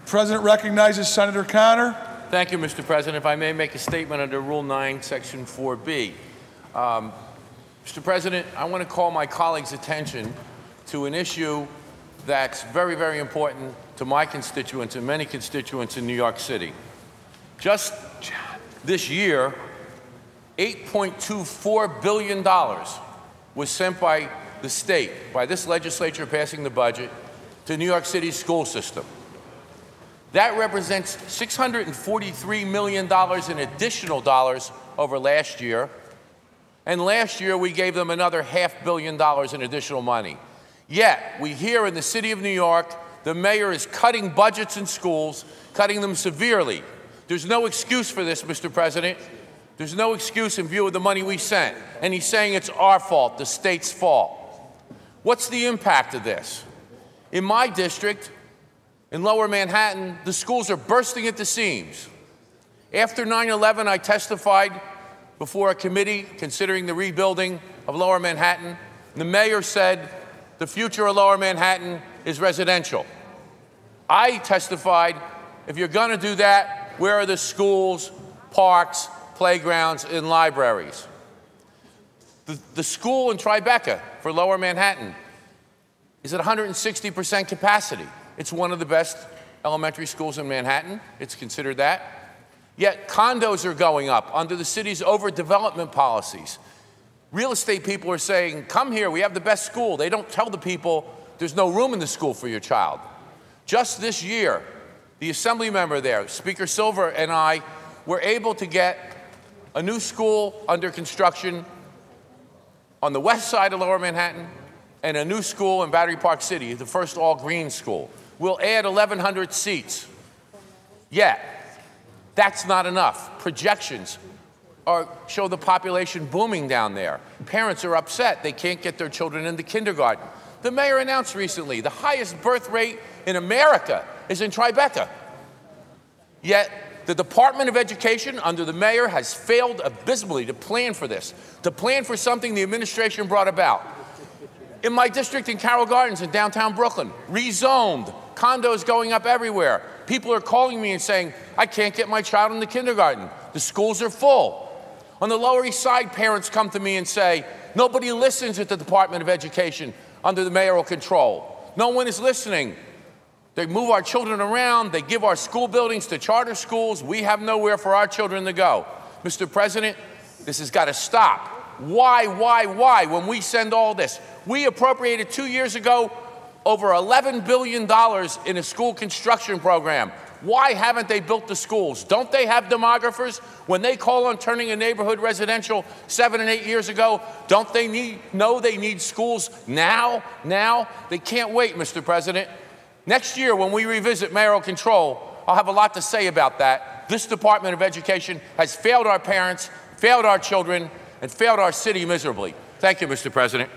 President recognizes Senator Connor. Thank you, Mr. President. If I may make a statement under Rule 9, Section 4B. Mr. President, I want to call my colleagues' attention to an issue that's very, very important to my constituents and many constituents in New York City. Just this year, $8.24 billion was sent by the state, by this legislature passing the budget, to New York City's school system. That represents $643 million in additional dollars over last year. And last year, we gave them another $500 million in additional money. Yet, we hear in the city of New York, the mayor is cutting budgets in schools, cutting them severely. There's no excuse for this, Mr. President. There's no excuse in view of the money we sent. And he's saying it's our fault, the state's fault. What's the impact of this? In my district, in Lower Manhattan, the schools are bursting at the seams. After 9/11, I testified before a committee considering the rebuilding of Lower Manhattan. The mayor said the future of Lower Manhattan is residential. I testified, if you're going to do that, where are the schools, parks, playgrounds, and libraries? The school in Tribeca for Lower Manhattan is at 160% capacity. It's one of the best elementary schools in Manhattan. It's considered that. Yet condos are going up under the city's overdevelopment policies. Real estate people are saying, come here, we have the best school. They don't tell the people there's no room in the school for your child. Just this year, the assembly member there, Speaker Silver, and I were able to get a new school under construction on the west side of Lower Manhattan and a new school in Battery Park City, the first all-green school. We'll add 1,100 seats. Yet, that's not enough. Projections show the population booming down there. Parents are upset. They can't get their children into kindergarten. The mayor announced recently the highest birth rate in America is in Tribeca. Yet, the Department of Education under the mayor has failed abysmally to plan for this, to plan for something the administration brought about. In my district in Carroll Gardens in downtown Brooklyn, rezoned, condos going up everywhere. People are calling me and saying, I can't get my child into kindergarten. The schools are full. On the Lower East Side, parents come to me and say, nobody listens at the Department of Education under the mayoral control. No one is listening. They move our children around. They give our school buildings to charter schools. We have nowhere for our children to go. Mr. President, this has got to stop. Why, when we send all this? We appropriated 2 years ago over $11 billion in a school construction program. Why haven't they built the schools? Don't they have demographers? When they call on turning a neighborhood residential 7 and 8 years ago, don't they know they need schools now? They can't wait, Mr. President. Next year, when we revisit mayoral control, I'll have a lot to say about that. This Department of Education has failed our parents, failed our children, and failed our city miserably. Thank you, Mr. President.